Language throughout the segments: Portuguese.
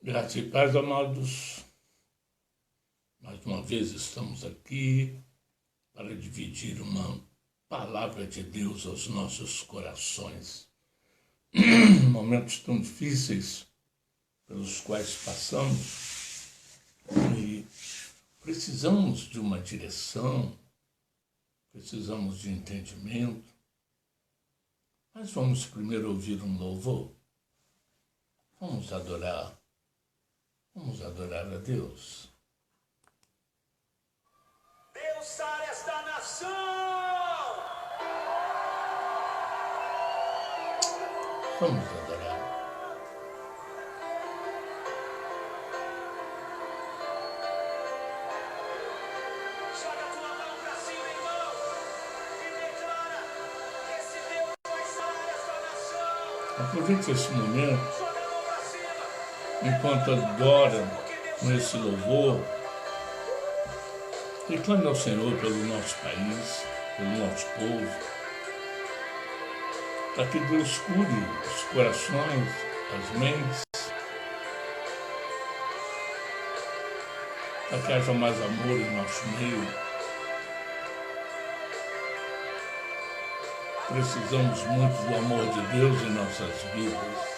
Graças e paz, amados. Mais uma vez estamos aqui para dividir uma palavra de Deus aos nossos corações. Momentos tão difíceis pelos quais passamos e precisamos de uma direção, precisamos de entendimento. Mas vamos primeiro ouvir um louvor. Vamos adorar a Deus. Deus sara esta nação. Vamos adorar. Joga a tua mão pra cima, irmão, e declara que esse Deus vai sarar esta nação. Aproveite esse momento Joga a mão pra cima. enquanto adora com esse louvor. Reclame ao Senhor pelo nosso país, pelo nosso povo, para que Deus cure os corações, as mentes, para que haja mais amor em nosso meio. Precisamos muito do amor de Deus em nossas vidas.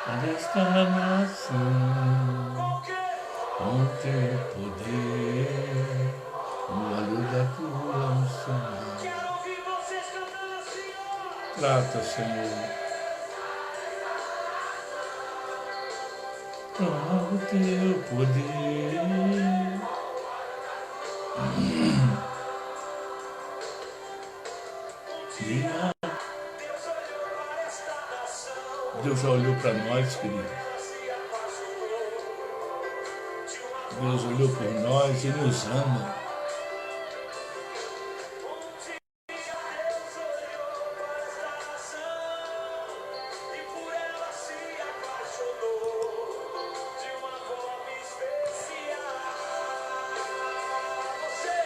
Para esta nação, com teu poder, o olho da tua unção. Quero ouvir vocês cantando assim, ó. Trata, Senhor, com o teu poder. Deus olhou para esta nação. Deus já olhou para nós, querido. Se apaixonou de uma Deus olhou por nós e nos ama. Deus olhou para esta nação e por ela se apaixonou de uma forma especial. Você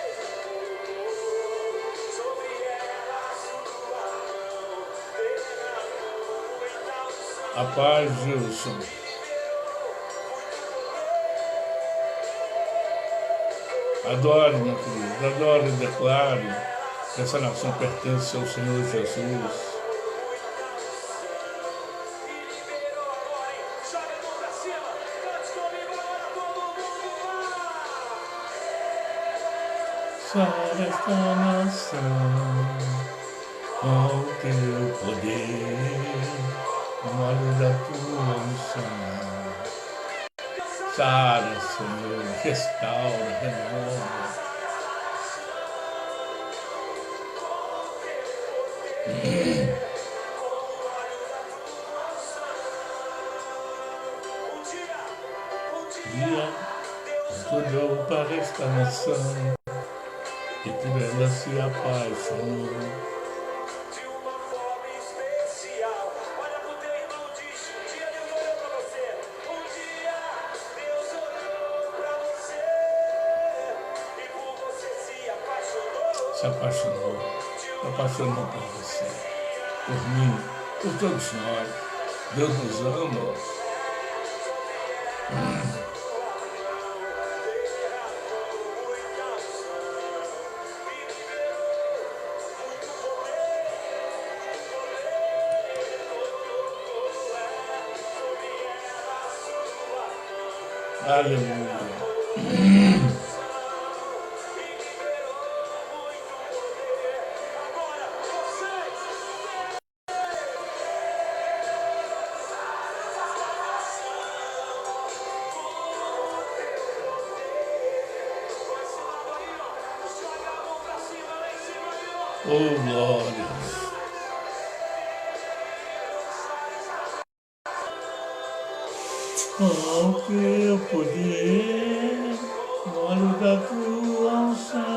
sobre ela a sua mão derramou muita unção. A paz, Gilson. Adore, meu querido, adore e declare que essa nação pertence ao Senhor Jesus. Sara esta nação com o teu poder, com o óleo da tua unção. Sara, Senhor, restaura, renova. Dia olhou para esta nação e por ela se apaixonou. De uma forma especial. Olha pro teu irmão, diz: um dia Deus olhou pra você. Um dia Deus olhou pra você e por você se apaixonou. Se apaixonou por você, por mim, por todos nós. Deus nos ama. Aleluia. Oh, glória. Com o teu poder, o óleo da tua unção.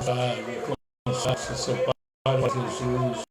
Pai, consagra seu Pai, Jesus.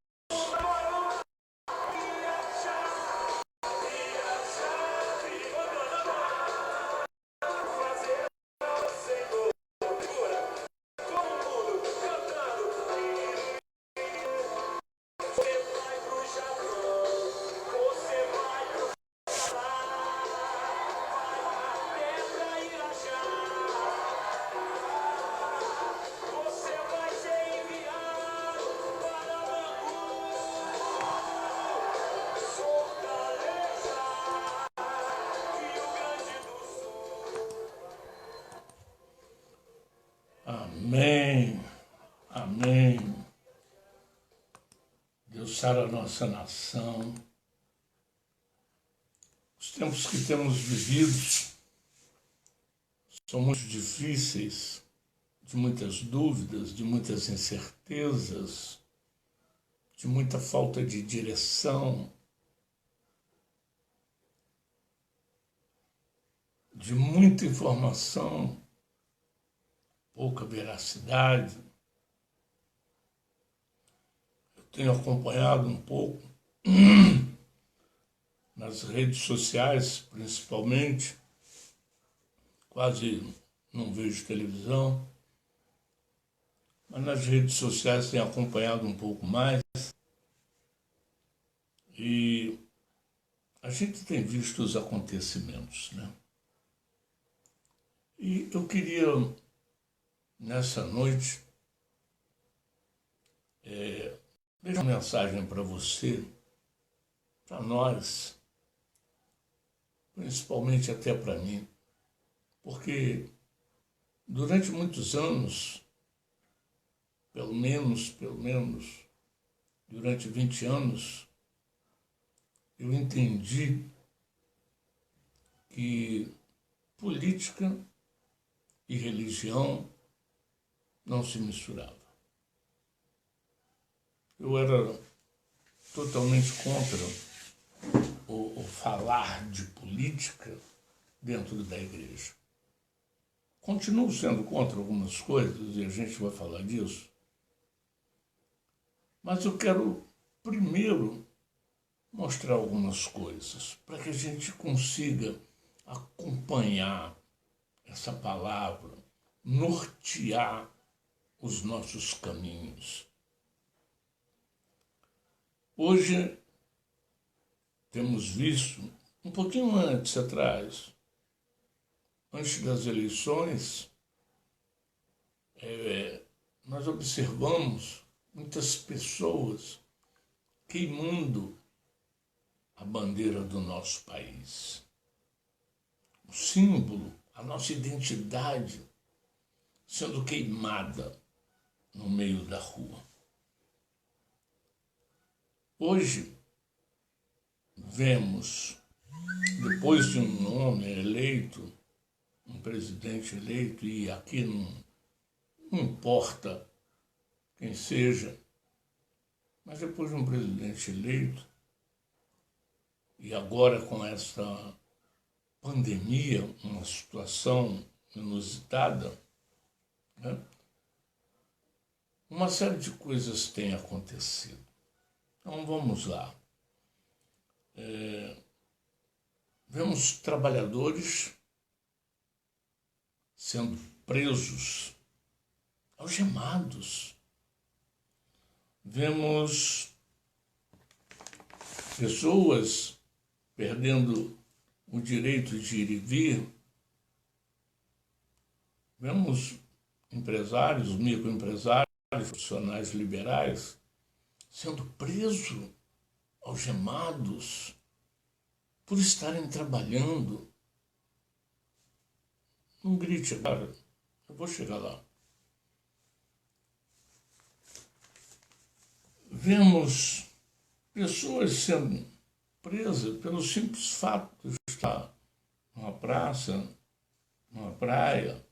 Amém, amém. Deus sara a nossa nação. Os tempos que temos vivido são muito difíceis, de muitas dúvidas, de muitas incertezas, de muita falta de direção, de muita informação, pouca veracidade. Eu tenho acompanhado um pouco nas redes sociais, principalmente, quase não vejo televisão, mas nas redes sociais tenho acompanhado um pouco mais e a gente tem visto os acontecimentos, né? E eu queria, nessa noite, deixar uma mensagem para você, para nós, principalmente até para mim, porque durante muitos anos, pelo menos, durante 20 anos, eu entendi que política e religião não se misturavam. Eu era totalmente contra o falar de política dentro da igreja. Continuo sendo contra algumas coisas, e a gente vai falar disso, mas eu quero primeiro mostrar algumas coisas, para que a gente consiga acompanhar essa palavra, nortear os nossos caminhos. Hoje temos visto, um pouquinho antes atrás, antes das eleições, nós observamos muitas pessoas queimando a bandeira do nosso país. O símbolo, a nossa identidade sendo queimada no meio da rua. Hoje, vemos, depois de um homem eleito, um presidente eleito, e aqui não importa quem seja, mas depois de um presidente eleito, e agora com essa pandemia, uma situação inusitada, né? Uma série de coisas tem acontecido. Então vamos lá. Vemos trabalhadores sendo presos, algemados. Vemos pessoas perdendo o direito de ir e vir. Vemos empresários, microempresários, profissionais liberais sendo presos, algemados, por estarem trabalhando. Não grite agora, eu vou chegar lá. Vemos pessoas sendo presas pelo simples fato de estar numa praça, numa praia,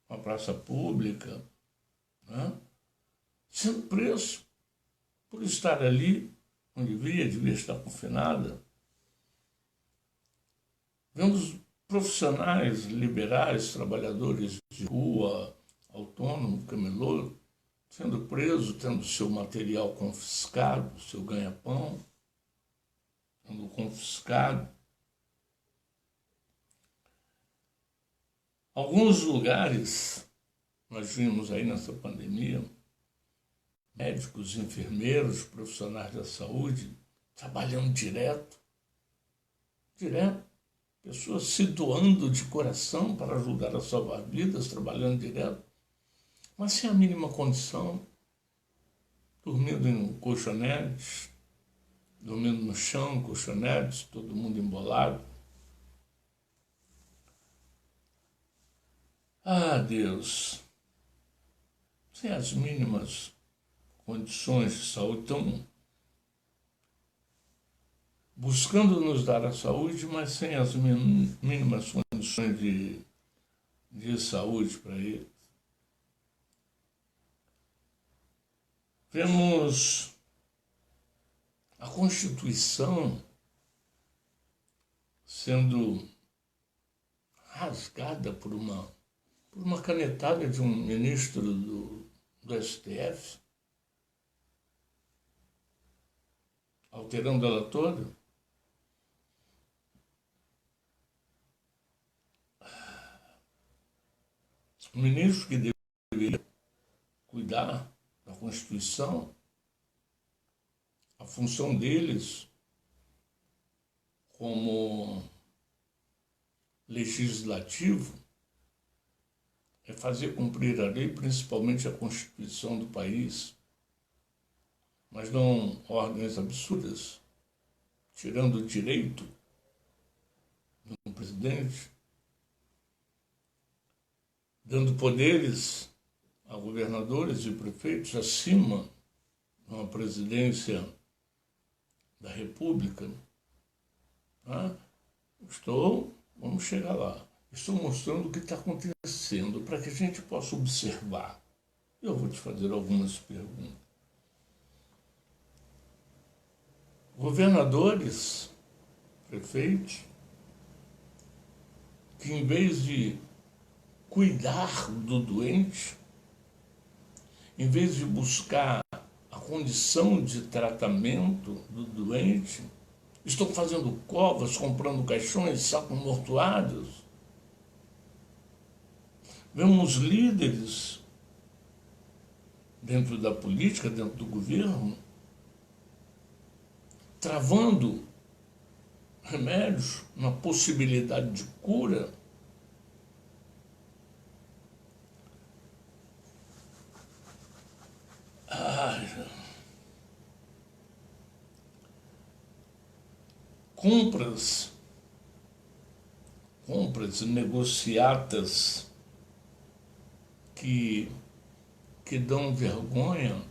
uma praça pública, né? Sendo preso por estar ali onde devia estar confinada. Vemos profissionais liberais, trabalhadores de rua, autônomo, camelô, sendo preso, tendo seu material confiscado, seu ganha-pão, sendo confiscado. Alguns lugares, nós vimos aí nessa pandemia, médicos, enfermeiros, profissionais da saúde, trabalhando direto, pessoas se doando de coração para ajudar a salvar vidas, trabalhando direto, mas sem a mínima condição, dormindo em colchonetes, dormindo no chão, colchonetes, todo mundo embolado. Ah, Deus, sem as mínimas condições de saúde, estão buscando nos dar a saúde, mas sem as mínimas condições de saúde para eles. Vemos a Constituição sendo rasgada por uma canetada de um ministro do STF, alterando ela toda. O ministro que deveria cuidar da Constituição, a função deles como legislativo é fazer cumprir a lei, principalmente a Constituição do país, mas não ordens absurdas, tirando o direito do presidente, dando poderes a governadores e prefeitos acima de uma presidência da República. Vamos chegar lá. Estou mostrando o que está acontecendo para que a gente possa observar. Eu vou te fazer algumas perguntas. Governadores, prefeitos, que em vez de cuidar do doente, em vez de buscar a condição de tratamento do doente, estão fazendo covas, comprando caixões, sacos mortuários. Vemos líderes dentro da política, dentro do governo, travando remédios, uma possibilidade de cura. Compras negociadas que dão vergonha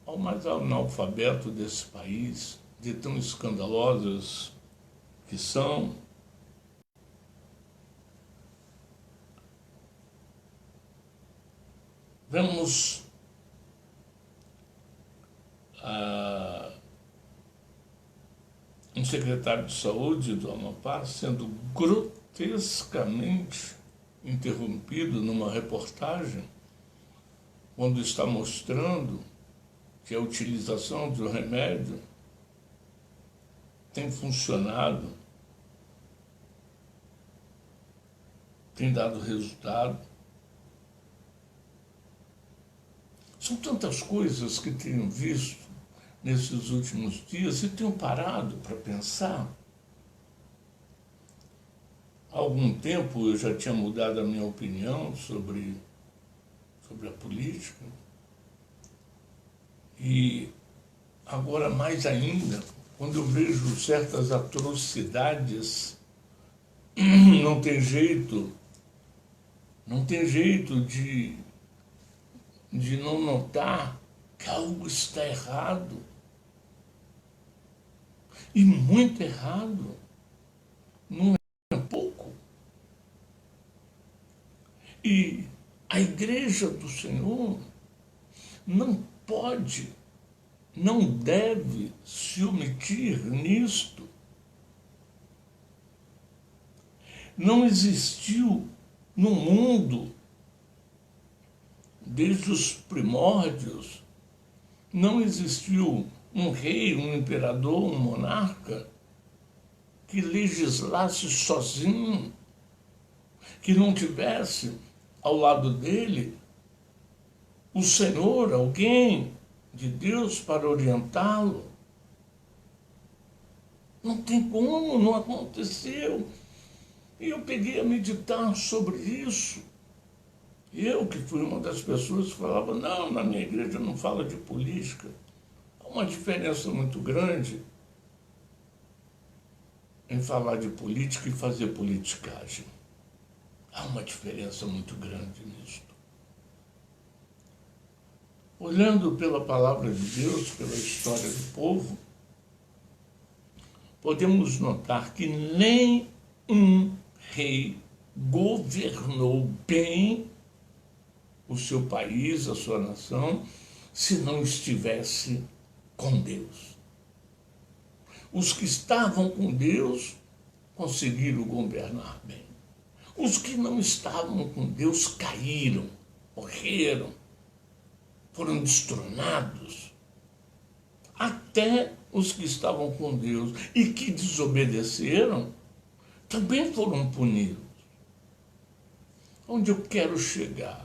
ao mais analfabeto desse país, de tão escandalosas que são. Vemos um secretário de saúde do Amapá sendo grotescamente interrompido numa reportagem, quando está mostrando que a utilização do remédio tem funcionado, tem dado resultado. São tantas coisas que tenho visto nesses últimos dias e tenho parado para pensar. Há algum tempo eu já tinha mudado a minha opinião sobre a política. E agora mais ainda, quando eu vejo certas atrocidades, não tem jeito de não notar que algo está errado. E muito errado. Não é pouco. E a Igreja do Senhor não pode, não deve se omitir nisto. Não existiu no mundo, desde os primórdios, não existiu um rei, um imperador, um monarca que legislasse sozinho, que não tivesse ao lado dele o Senhor, alguém de Deus para orientá-lo. Não tem como, não aconteceu. E eu peguei a meditar sobre isso. Eu, que fui uma das pessoas que falava, não, na minha igreja não fala de política. Há uma diferença muito grande em falar de política e fazer politicagem. Há uma diferença muito grande nisso. Olhando pela palavra de Deus, pela história do povo, podemos notar que nem um rei governou bem o seu país, a sua nação, se não estivesse com Deus. Os que estavam com Deus conseguiram governar bem. Os que não estavam com Deus caíram, morreram, foram destronados. Até os que estavam com Deus e que desobedeceram também foram punidos. Onde eu quero chegar?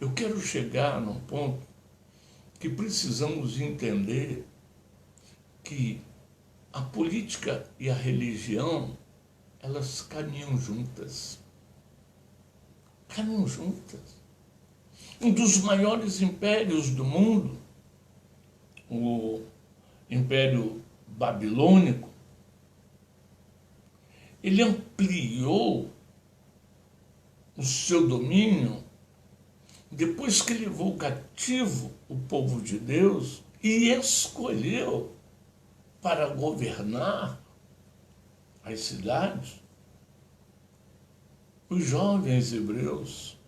Eu quero chegar num ponto que precisamos entender que a política e a religião, elas caminham juntas. Caminham juntas. Um dos maiores impérios do mundo, o Império Babilônico, ele ampliou o seu domínio depois que levou cativo o povo de Deus e escolheu para governar as cidades os jovens hebreus,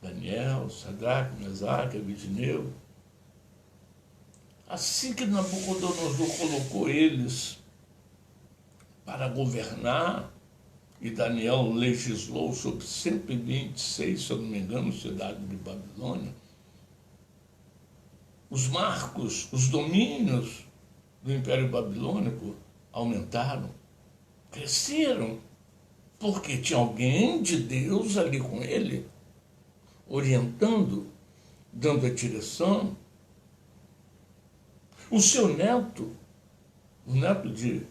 Daniel, Sadraque, Mesaque, Abednego. Assim que Nabucodonosor colocou eles para governar, e Daniel legislou sobre 126, se eu não me engano, cidades de Babilônia, os marcos, os domínios do Império Babilônico aumentaram, cresceram, porque tinha alguém de Deus ali com ele, orientando, dando a direção. O seu neto, o neto de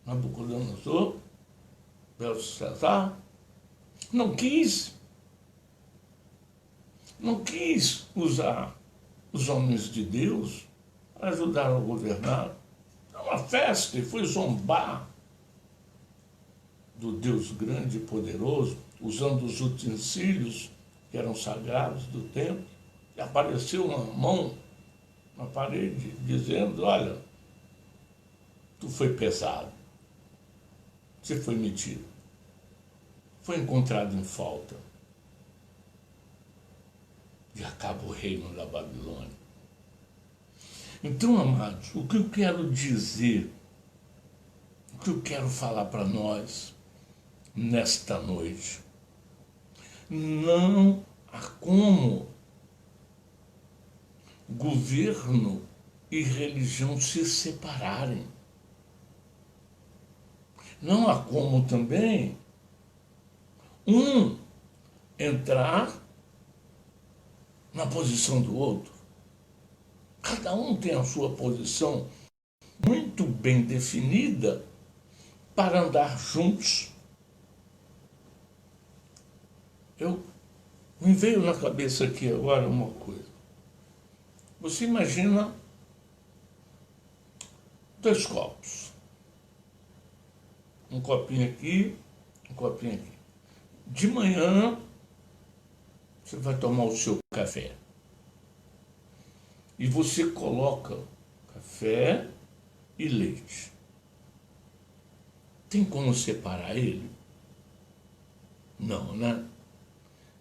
Nabucodonosor, Belshazzar, não quis usar os homens de Deus para ajudar a governar. É uma festa e foi zombar do Deus grande e poderoso, usando os utensílios que eram sagrados do templo, e apareceu uma mão na parede dizendo, olha, tu foi pesado, você foi metido, foi encontrado em falta. E acaba o reino da Babilônia. Então, amados, o que eu quero dizer, o que eu quero falar para nós nesta noite, não há como governo e religião se separarem. Não há como também um entrar na posição do outro. Cada um tem a sua posição muito bem definida para andar juntos. Me veio na cabeça aqui agora uma coisa. Você imagina 2 copos. Um copinho aqui, um copinho aqui. De manhã, você vai tomar o seu café. E você coloca café e leite. Tem como separar ele? Não, né?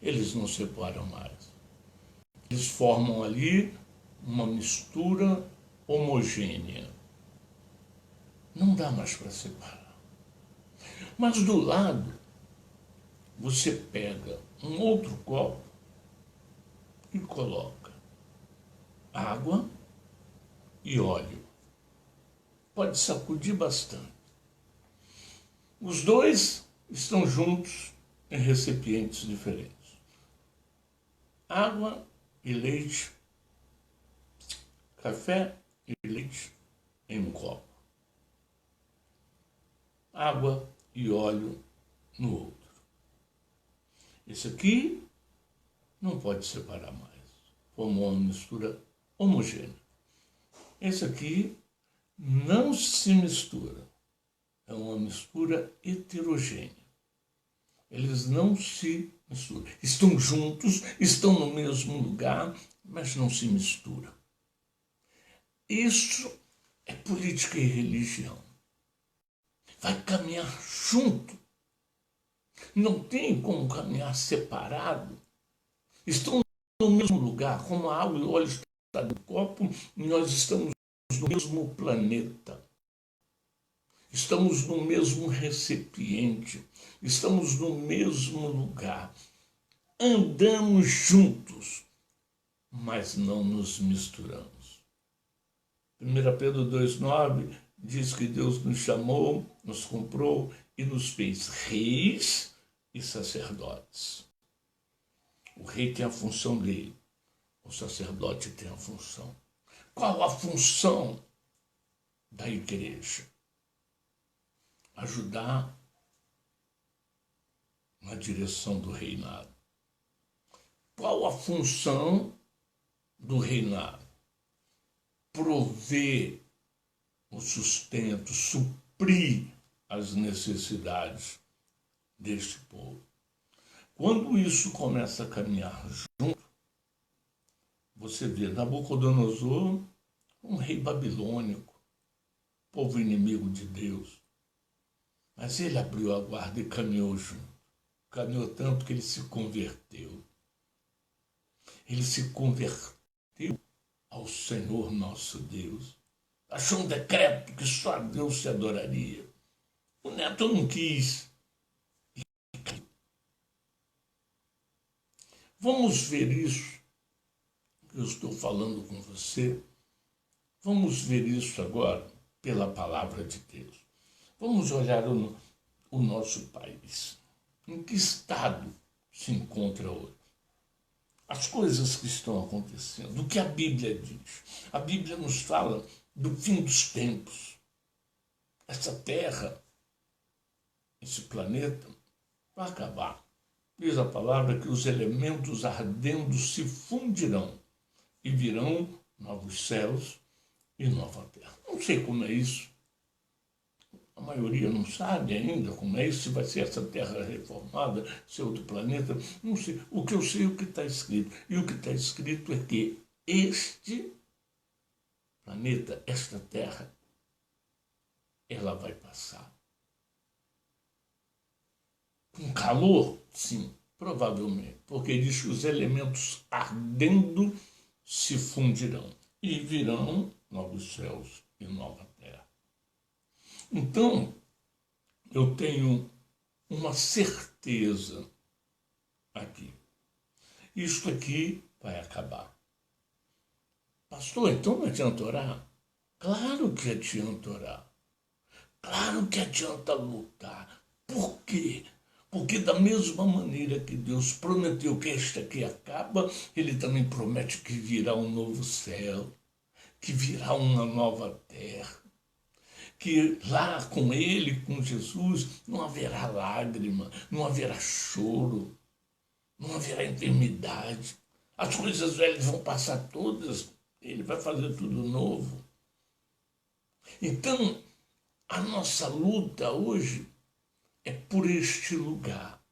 Eles não separam mais. Eles formam ali uma mistura homogênea. Não dá mais para separar. Mas do lado, você pega um outro copo e coloca água e óleo. Pode sacudir bastante. Os dois estão juntos em recipientes diferentes. Água e leite, café e leite em um copo. Água e óleo no outro. Esse aqui não pode separar mais. Formou uma mistura homogênea. Esse aqui não se mistura. É uma mistura heterogênea. Eles não se misturam. Estão juntos, estão no mesmo lugar, mas não se misturam. Isso é política e religião. Vai caminhar junto. Não tem como caminhar separado. Estão no mesmo lugar, como a água e o óleo estão no copo, nós estamos no mesmo planeta. Estamos no mesmo recipiente, estamos no mesmo lugar. Andamos juntos, mas não nos misturamos. 1 Pedro 2,9 diz que Deus nos chamou, nos comprou e nos fez reis e sacerdotes. O rei tem a função dele, o sacerdote tem a função. Qual a função da igreja? Ajudar na direção do reinado. Qual a função do reinado? Prover o sustento, suprir as necessidades deste povo. Quando isso começa a caminhar junto, você vê Nabucodonosor, um rei babilônico, povo inimigo de Deus. Mas ele abriu a guarda e caminhou junto. Caminhou tanto que ele se converteu. Ele se converteu ao Senhor nosso Deus. Achou um decreto que só a Deus se adoraria. O neto não quis. Vamos ver isso que eu estou falando com você. Vamos ver isso agora pela palavra de Deus. Vamos olhar o nosso país. Em que estado se encontra hoje? As coisas que estão acontecendo, o que a Bíblia diz. A Bíblia nos fala do fim dos tempos. Essa terra, esse planeta, vai acabar. Diz a palavra que os elementos ardendo se fundirão e virão novos céus e nova terra. Não sei como é isso. A maioria não sabe ainda como é isso, se vai ser essa terra reformada, se é outro planeta, não sei. O que eu sei é o que está escrito. E o que está escrito é que este planeta, esta terra, ela vai passar. Com calor? Sim, provavelmente. Porque diz que os elementos ardendo se fundirão e virão novos céus e nova terra. Então, eu tenho uma certeza aqui. Isto aqui vai acabar. Pastor, então não adianta orar? Claro que adianta orar. Claro que adianta lutar. Por quê? Porque da mesma maneira que Deus prometeu que este aqui acaba, Ele também promete que virá um novo céu, que virá uma nova terra. Que lá com ele, com Jesus, não haverá lágrima, não haverá choro, não haverá enfermidade. As coisas velhas vão passar todas, ele vai fazer tudo novo. Então, a nossa luta hoje é por este lugar.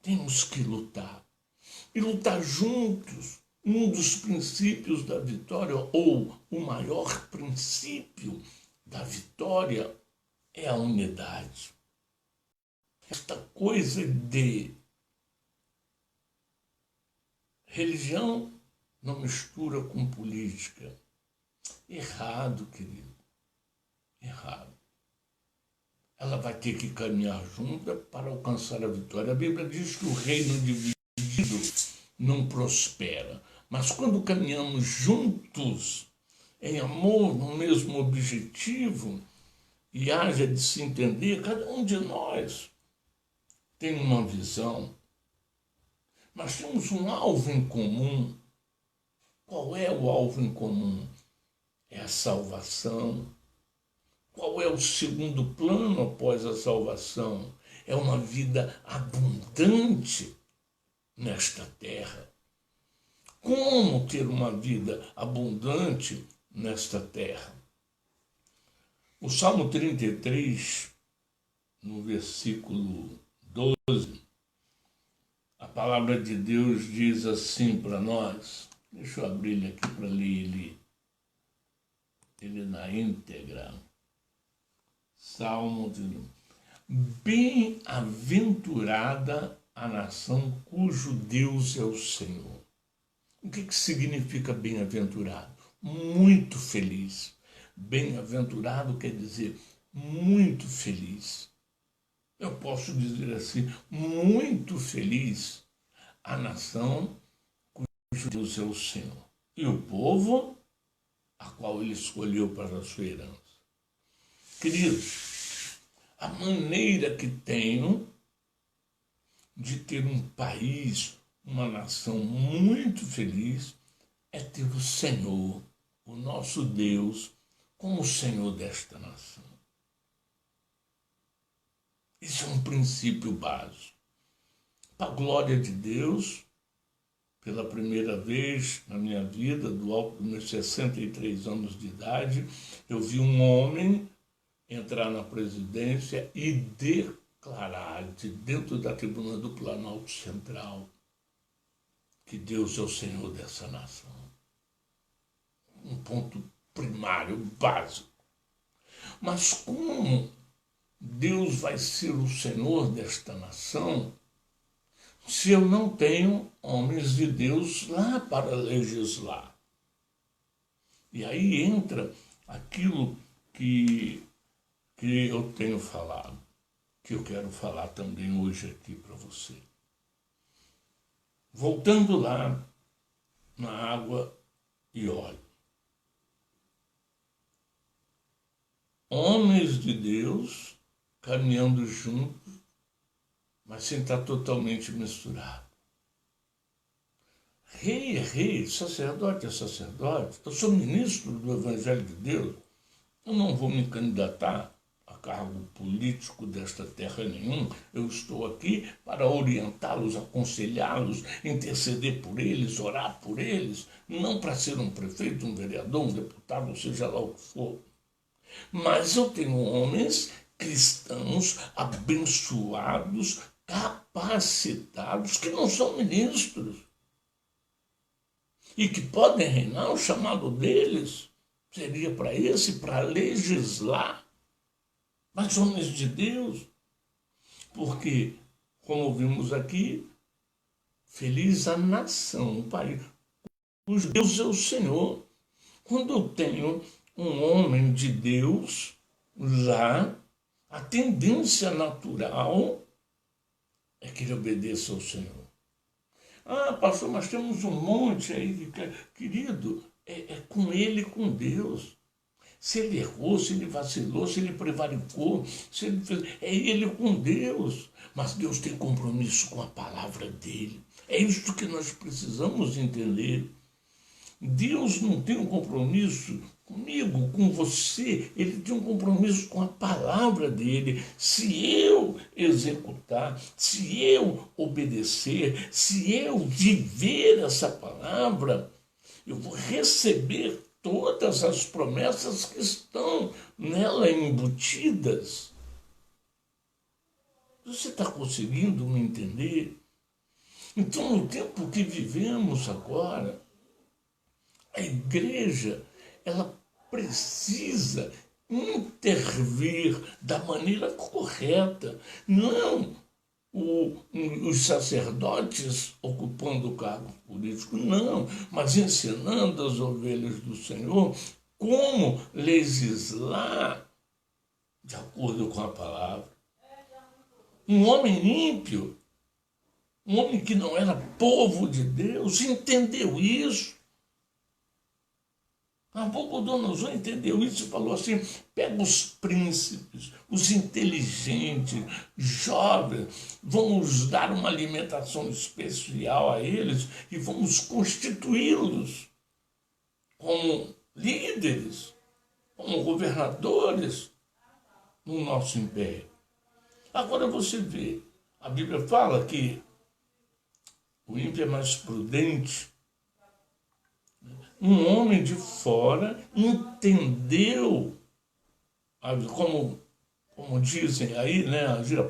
Temos que lutar. E lutar juntos. Um dos princípios da vitória, ou o maior princípio da vitória, é a unidade. Esta coisa de religião não mistura com política. Errado, querido. Errado. ela vai ter que caminhar junta para alcançar a vitória. A Bíblia diz que o reino dividido não prospera. Mas quando caminhamos juntos, em amor, no mesmo objetivo, e haja de se entender, cada um de nós tem uma visão. Nós temos um alvo em comum. Qual é o alvo em comum? É a salvação. Qual é o segundo plano após a salvação? É uma vida abundante nesta terra. Como ter uma vida abundante nesta terra? O Salmo 33, no versículo 12, a palavra de Deus diz assim para nós. Deixa eu abrir ele aqui para ler ele na íntegra. Salmo de... Bem-aventurada a nação cujo Deus é o Senhor. O que significa bem-aventurado? Muito feliz. Bem-aventurado quer dizer muito feliz. Eu posso dizer assim, muito feliz a nação cujo Deus é o Senhor. E o povo a qual ele escolheu para a sua herança. Queridos, a maneira que tenho de ter um país, uma nação muito feliz, é ter o Senhor, o nosso Deus, como o Senhor desta nação. Isso é um princípio básico. Para a glória de Deus, pela primeira vez na minha vida, do alto dos meus 63 anos de idade, eu vi um homem entrar na presidência e declarar de dentro da tribuna do Planalto Central que Deus é o Senhor dessa nação. Um ponto primário, básico. Mas como Deus vai ser o Senhor desta nação se eu não tenho homens de Deus lá para legislar? E aí entra aquilo que eu tenho falado, que eu quero falar também hoje aqui para você. Voltando lá na água e óleo. Homens de Deus caminhando juntos, mas sem estar totalmente misturado. Rei é rei, sacerdote é sacerdote. Eu sou ministro do Evangelho de Deus. Eu não vou me candidatar a cargo político desta terra nenhum. Eu estou aqui para orientá-los, aconselhá-los, interceder por eles, orar por eles. Não para ser um prefeito, um vereador, um deputado, seja lá o que for. Mas eu tenho homens cristãos abençoados, capacitados, que não são ministros. E que podem reinar. O chamado deles seria para esse, para legislar. Mas homens de Deus, porque, como vimos aqui, feliz a nação, o país, cujo Deus é o Senhor. Quando eu tenho um homem de Deus lá, a tendência natural é que ele obedeça ao Senhor. Ah, pastor, mas temos um monte aí, querido, é com ele e com Deus. Se ele errou, se ele vacilou, se ele prevaricou, se ele fez, é ele com Deus. Mas Deus tem compromisso com a palavra dele. É isso que nós precisamos entender. Deus não tem um compromisso comigo, com você. Ele tem um compromisso com a palavra dele. Se eu executar, se eu obedecer, se eu viver essa palavra, eu vou receber todas as promessas que estão nela embutidas. Você está conseguindo me entender? Então, no tempo que vivemos agora, a igreja, ela precisa intervir da maneira correta. Não os sacerdotes ocupando o cargo político, não, mas ensinando as ovelhas do Senhor como legislar de acordo com a palavra. Um homem ímpio, um homem que não era povo de Deus, entendeu isso. Nabucodonosor entendeu isso e falou assim: pega os príncipes, os inteligentes, jovens, vamos dar uma alimentação especial a eles e vamos constituí-los como líderes, como governadores no nosso império. Agora você vê, a Bíblia fala que o ímpio é mais prudente. Um homem de fora entendeu, como dizem aí, né?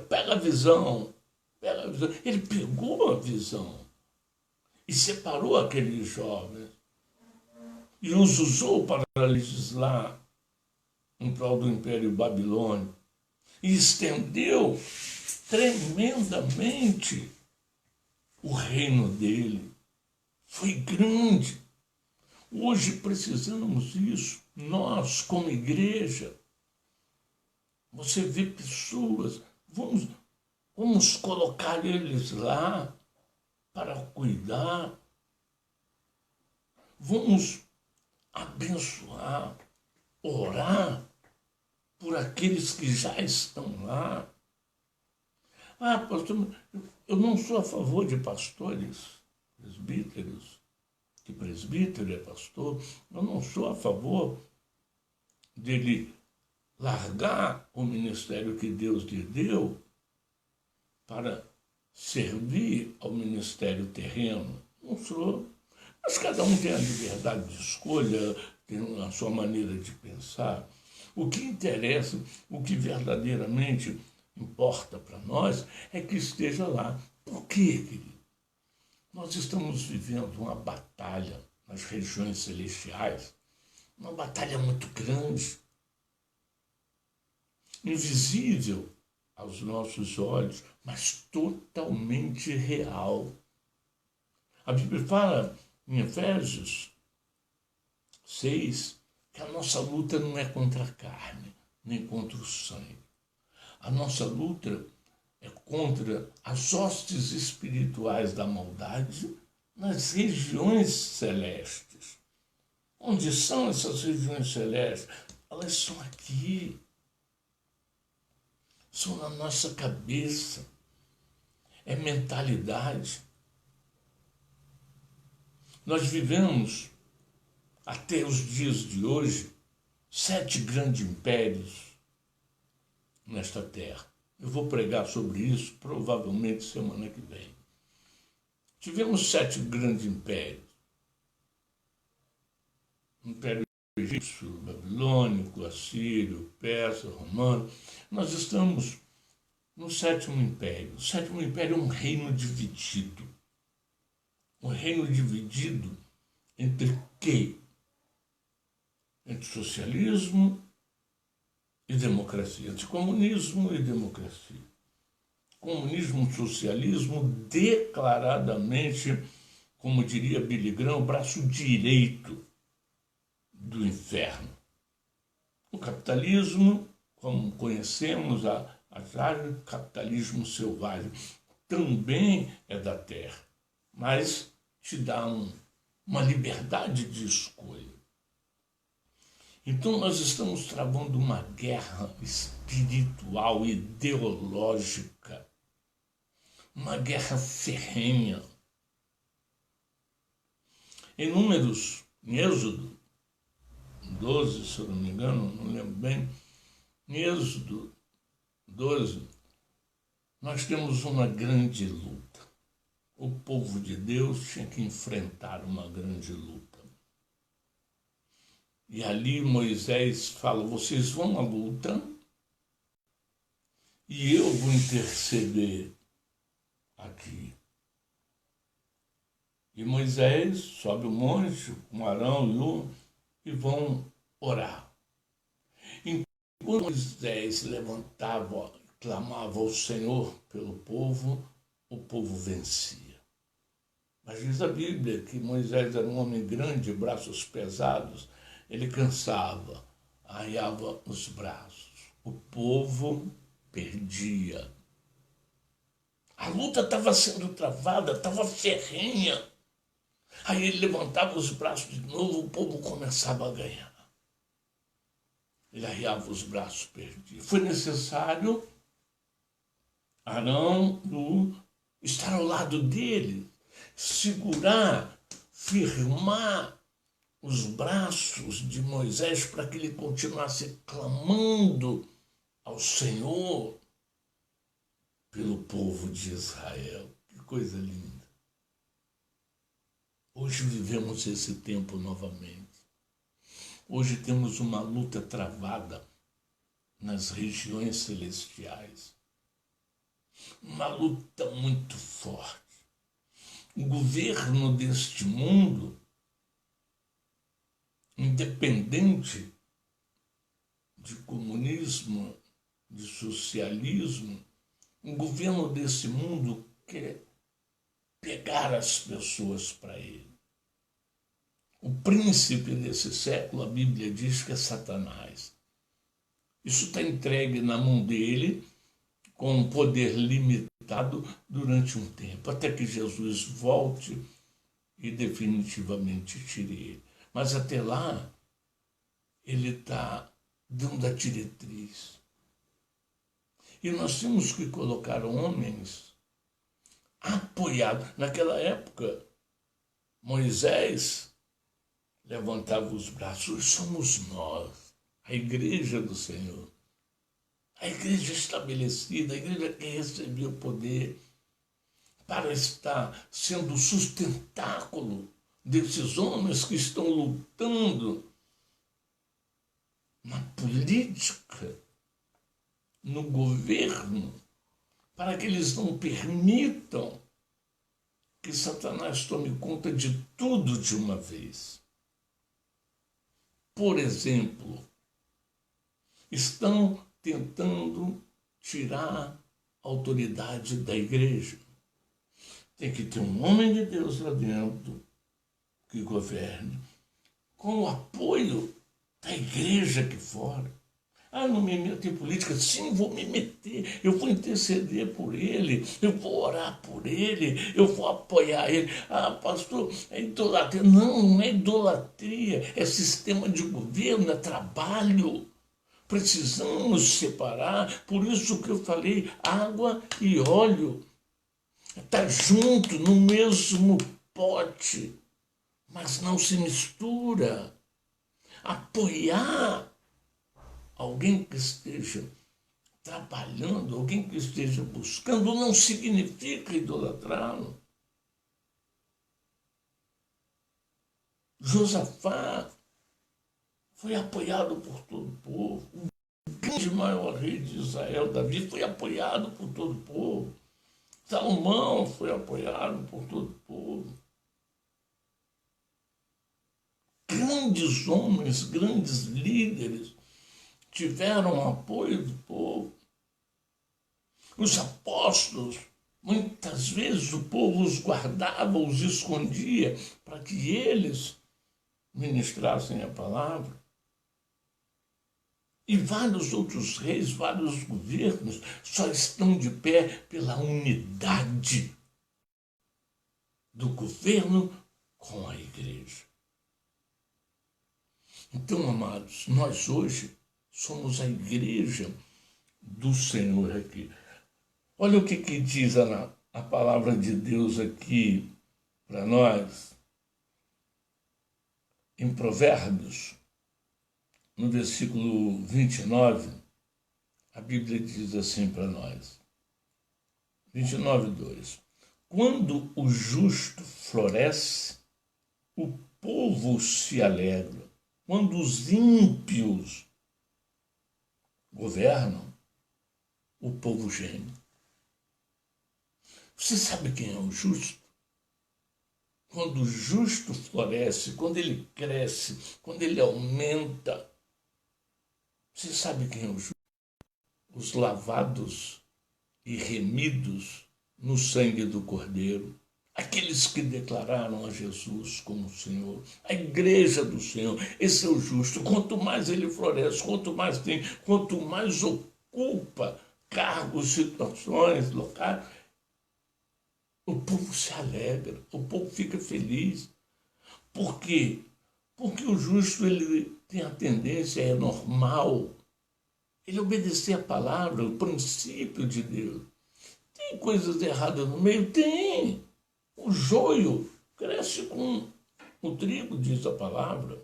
Pega a visão, pega a visão. Ele pegou a visão e separou aqueles jovens e os usou para legislar em prol do Império Babilônico e estendeu tremendamente o reino dele. Foi grande. Hoje precisamos disso. Nós, como igreja, você vê pessoas, vamos colocar eles lá para cuidar. Vamos abençoar, orar por aqueles que já estão lá. Ah, pastor, eu não sou a favor de pastores, presbíteros, que presbítero é pastor, eu não sou a favor dele largar o ministério que Deus lhe deu para servir ao ministério terreno. Não sou. Mas cada um tem a liberdade de escolha, tem a sua maneira de pensar. O que interessa, o que verdadeiramente importa para nós é que esteja lá. Por quê, querido? Nós estamos vivendo uma batalha nas regiões celestiais, uma batalha muito grande, invisível aos nossos olhos, mas totalmente real. A Bíblia fala em Efésios 6 que a nossa luta não é contra a carne, nem contra o sangue. A nossa luta é contra as hostes espirituais da maldade nas regiões celestes. Onde são essas regiões celestes? Elas são aqui. São na nossa cabeça. É mentalidade. Nós vivemos, até os dias de hoje, 7 grandes impérios nesta terra. Eu vou pregar sobre isso provavelmente semana que vem. Tivemos 7 grandes impérios. Império egípcio, babilônico, assírio, persa, romano. Nós estamos no 7º império. O 7º império é um reino dividido. Um reino dividido entre quê? Entre socialismo e democracia, entre comunismo e democracia. Comunismo, socialismo, declaradamente, como diria Billy Graham, o braço direito do inferno. O capitalismo, como conhecemos, o capitalismo selvagem, também é da terra, mas te dá uma liberdade de escolha. Então nós estamos travando uma guerra espiritual, ideológica, uma guerra ferrenha. Em Êxodo 12, se eu não me engano, não lembro bem, em Êxodo 12, nós temos uma grande luta. O povo de Deus tinha que enfrentar uma grande luta. E ali Moisés fala, vocês vão à luta e eu vou interceder aqui. E Moisés sobe o monte com Arão e vão orar. Enquanto Moisés levantava, clamava ao Senhor pelo povo, o povo vencia. Mas diz a Bíblia que Moisés era um homem grande, braços pesados, ele cansava, arreava os braços. o povo perdia. A luta estava sendo travada, estava ferrenha. Aí ele levantava os braços de novo, o povo começava a ganhar. Ele arriava os braços, perdia. Foi necessário Arão estar ao lado dele, segurar, firmar os braços de Moisés para que ele continuasse clamando ao Senhor pelo povo de Israel. Que coisa linda. Hoje vivemos esse tempo novamente. Hoje temos uma luta travada nas regiões celestiais. Uma luta muito forte. O governo deste mundo, independente de comunismo, de socialismo, o governo desse mundo quer pegar as pessoas para ele. O príncipe desse século, a Bíblia diz que é Satanás. Isso está entregue na mão dele, com um poder limitado durante um tempo, até que Jesus volte e definitivamente tire ele. Mas até lá, ele está dando a diretriz. E nós temos que colocar homens apoiados. Naquela época, Moisés levantava os braços. Hoje somos nós, a igreja do Senhor. A igreja estabelecida, a igreja que recebeu o poder para estar sendo o sustentáculo desses homens que estão lutando na política, no governo, para que eles não permitam que Satanás tome conta de tudo de uma vez. Por exemplo, estão tentando tirar a autoridade da igreja. Tem que ter um homem de Deus lá dentro que governe, com o apoio da igreja aqui fora. Ah, não me meto em política. Sim, vou me meter. Eu vou interceder por ele. Eu vou orar por ele. Eu vou apoiar ele. Ah, pastor, é idolatria. Não, não é idolatria. É sistema de governo, é trabalho. Precisamos separar. Por isso que eu falei, água e óleo. Está junto no mesmo pote, mas não se mistura. Apoiar alguém que esteja trabalhando, alguém que esteja buscando, não significa idolatrá-lo. Josafá foi apoiado por todo o povo. O grande maior rei de Israel, Davi, foi apoiado por todo o povo. Salomão foi apoiado por todo o povo. Grandes homens, grandes líderes tiveram apoio do povo. Os apóstolos, muitas vezes o povo os guardava, os escondia, para que eles ministrassem a palavra. E vários outros reis, vários governos só estão de pé pela unidade do governo com a igreja. Então, amados, nós hoje somos a igreja do Senhor aqui. Olha o que diz a palavra de Deus aqui para nós, em Provérbios, no versículo 29, a Bíblia diz assim para nós, 29:2. Quando o justo floresce, o povo se alegra. Quando os ímpios governam, o povo geme. Você sabe quem é o justo? Quando o justo floresce, quando ele cresce, quando ele aumenta, você sabe quem é o justo? Os lavados e remidos no sangue do Cordeiro. aqueles que declararam a Jesus como Senhor, a igreja do Senhor. Esse é o justo. Quanto mais ele floresce, quanto mais tem, quanto mais ocupa cargos, situações, locais, o povo se alegra, o povo fica feliz. Por quê? Porque o justo ele tem a tendência, é normal, ele obedecer a palavra, o princípio de Deus. Tem coisas erradas no meio? Tem. O joio cresce com o trigo, diz a palavra.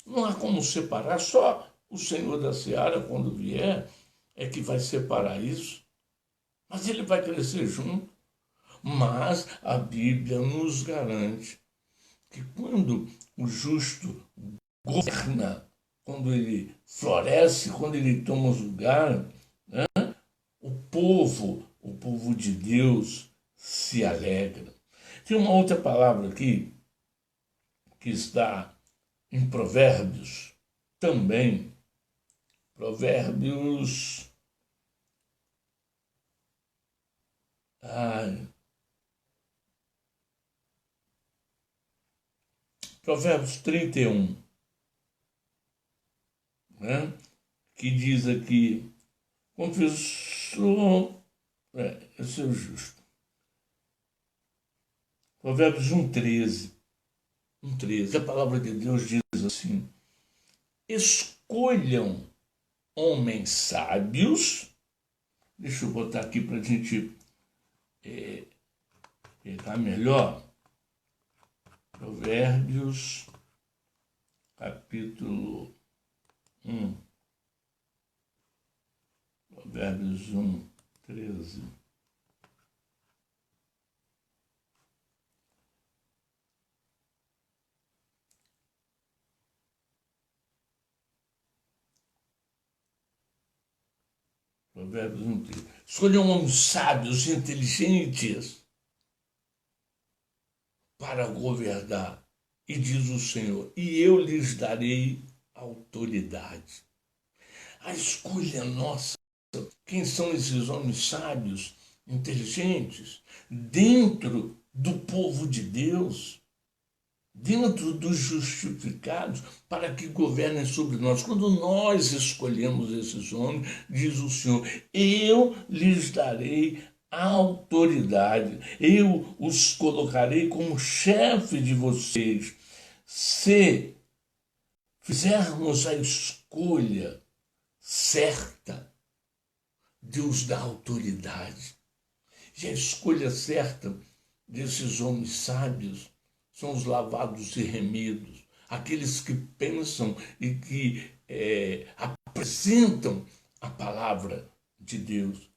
Não há como separar, só o Senhor da Seara, quando vier, é que vai separar isso. Mas ele vai crescer junto. Mas a Bíblia nos garante que quando o justo governa, quando ele floresce, quando ele toma lugar, né, o povo de Deus se alegra. Tem uma outra palavra aqui que está em Provérbios também. Provérbios. Provérbios 31, né? Que diz aqui: confessou. Esse é o justo. Provérbios 1,13. 1,13. A palavra de Deus diz assim: escolham homens sábios. Deixa eu botar aqui para a gente pegar melhor. Provérbios, capítulo 1. Provérbios 1, 13. Provérbios 1, 13. Escolham homens sábios e inteligentes para governar. E diz o Senhor, e eu lhes darei autoridade. A escolha nossa. Quem são esses homens sábios, inteligentes, dentro do povo de Deus, dentro dos justificados, para que governem sobre nós? Quando nós escolhemos esses homens, diz o Senhor, eu lhes darei autoridade, eu os colocarei como chefe de vocês. Se fizermos a escolha certa, Deus dá autoridade. E a escolha certa desses homens sábios são os lavados e remidos, aqueles que pensam e que apresentam a palavra de Deus.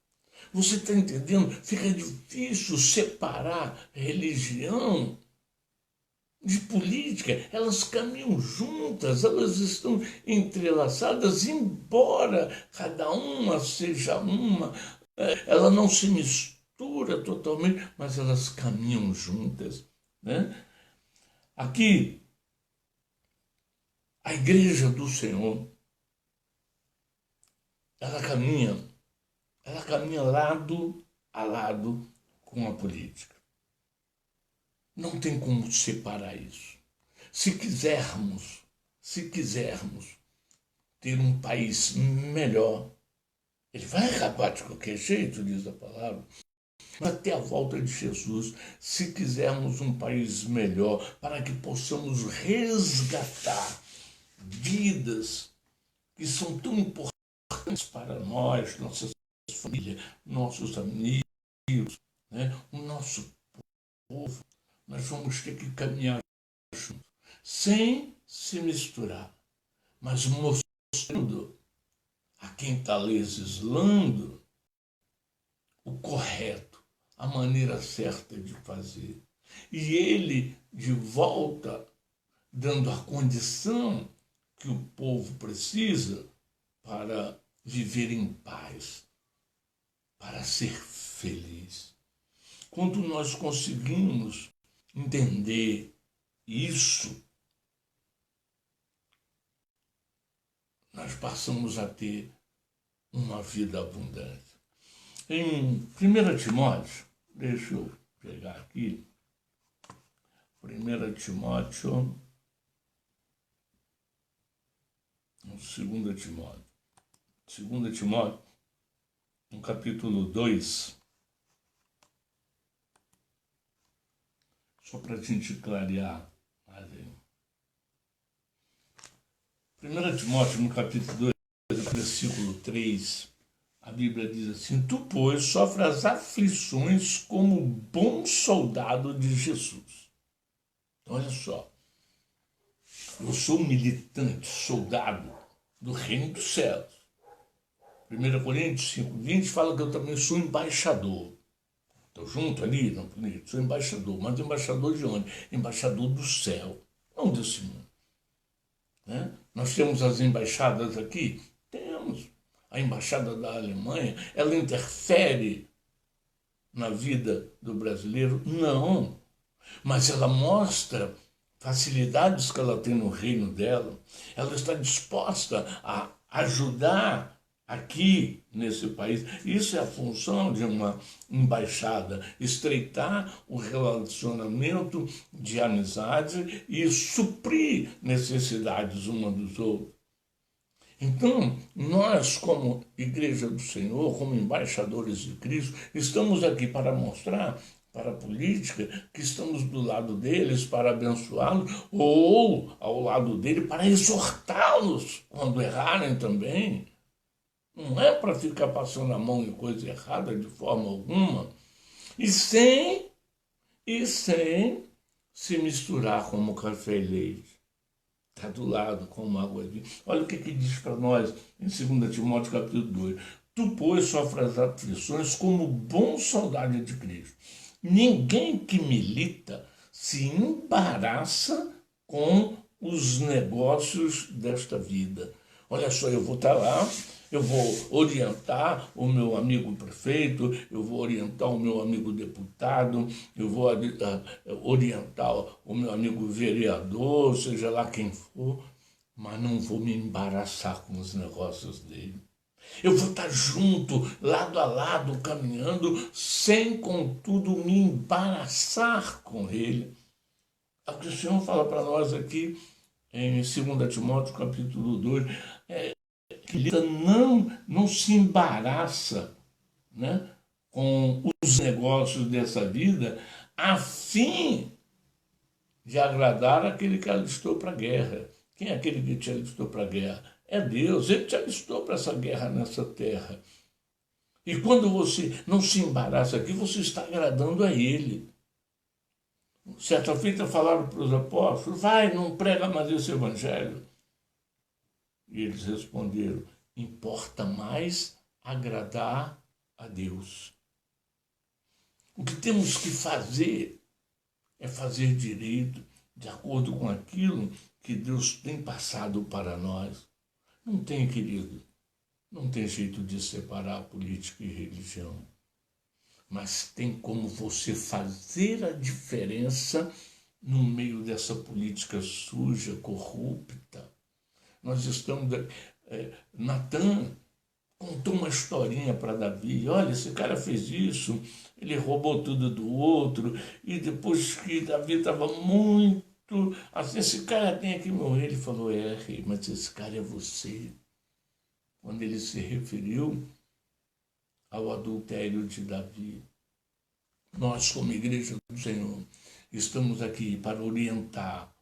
Você está entendendo? Fica difícil separar religião de política. Elas caminham juntas, elas estão entrelaçadas, embora cada uma seja uma, ela não se mistura totalmente, mas elas caminham juntas, né? Aqui, a igreja do Senhor, ela caminha lado a lado com a política. Não tem como separar isso. Se quisermos ter um país melhor, ele vai acabar de qualquer jeito, diz a palavra, até a volta de Jesus, se quisermos um país melhor, para que possamos resgatar vidas que são tão importantes para nós, nossas famílias, nossos amigos, né? O nosso povo, nós vamos ter que caminhar juntos, sem se misturar, mas mostrando a quem está legislando o correto, a maneira certa de fazer. E ele, de volta, dando a condição que o povo precisa para viver em paz, para ser feliz. Quando nós conseguimos entender isso, nós passamos a ter uma vida abundante. Em 1 Timóteo, deixa eu pegar aqui, 1 Timóteo, 2 Timóteo. 2 Timóteo, no capítulo 2, só para a gente clarear. 1 Timóteo, no capítulo 2, versículo 3, a Bíblia diz assim: Tu, pois, sofre as aflições como bom soldado de Jesus. Olha só, eu sou militante, soldado do reino dos céus. 1 Coríntios 5:20 fala que eu também sou embaixador. Estou junto ali, não, sou embaixador. Mas embaixador de onde? Embaixador do céu, não desse mundo. Né? Nós temos as embaixadas aqui? Temos. A embaixada da Alemanha, ela interfere na vida do brasileiro? Não. Mas ela mostra facilidades que ela tem no reino dela. Ela está disposta a ajudar aqui nesse país. Isso é a função de uma embaixada, estreitar o relacionamento de amizade e suprir necessidades uma dos outros. Então, nós, como Igreja do Senhor, como embaixadores de Cristo, estamos aqui para mostrar para a política que estamos do lado deles para abençoá-los ou ao lado dele para exortá-los quando errarem também. Não é para ficar passando a mão em coisa errada de forma alguma. E sem se misturar como café e leite. Está do lado como água e vinho. Olha o que diz para nós em 2 Timóteo capítulo 2. Tu, pois, sofre as aflições como bom soldado de Cristo. Ninguém que milita se embaraça com os negócios desta vida. Olha só, eu vou estar lá, eu vou orientar o meu amigo prefeito, eu vou orientar o meu amigo deputado, eu vou orientar o meu amigo vereador, seja lá quem for, mas não vou me embaraçar com os negócios dele. Eu vou estar junto, lado a lado, caminhando, sem, contudo, me embaraçar com ele. É o que o Senhor fala para nós aqui em 2 Timóteo, capítulo 2, que não se embaraça, né, com os negócios dessa vida, a fim de agradar aquele que alistou para a guerra. Quem é aquele que te alistou para a guerra? É Deus, Ele te alistou para essa guerra nessa terra. E quando você não se embaraça aqui, você está agradando a Ele. Certa feita falaram para os apóstolos: vai, não prega mais esse evangelho. E eles responderam: importa mais agradar a Deus. O que temos que fazer é fazer direito, de acordo com aquilo que Deus tem passado para nós. Não tem, querido, não tem jeito de separar política e religião. Mas tem como você fazer a diferença no meio dessa política suja, corrupta. Nós estamos... Natan contou uma historinha para Davi. Olha, esse cara fez isso, ele roubou tudo do outro, e depois que Davi estava muito... assim, esse cara tem que morrer. Ele falou: rei, mas esse cara é você. Quando ele se referiu ao adultério de Davi. Nós, como Igreja do Senhor, estamos aqui para orientar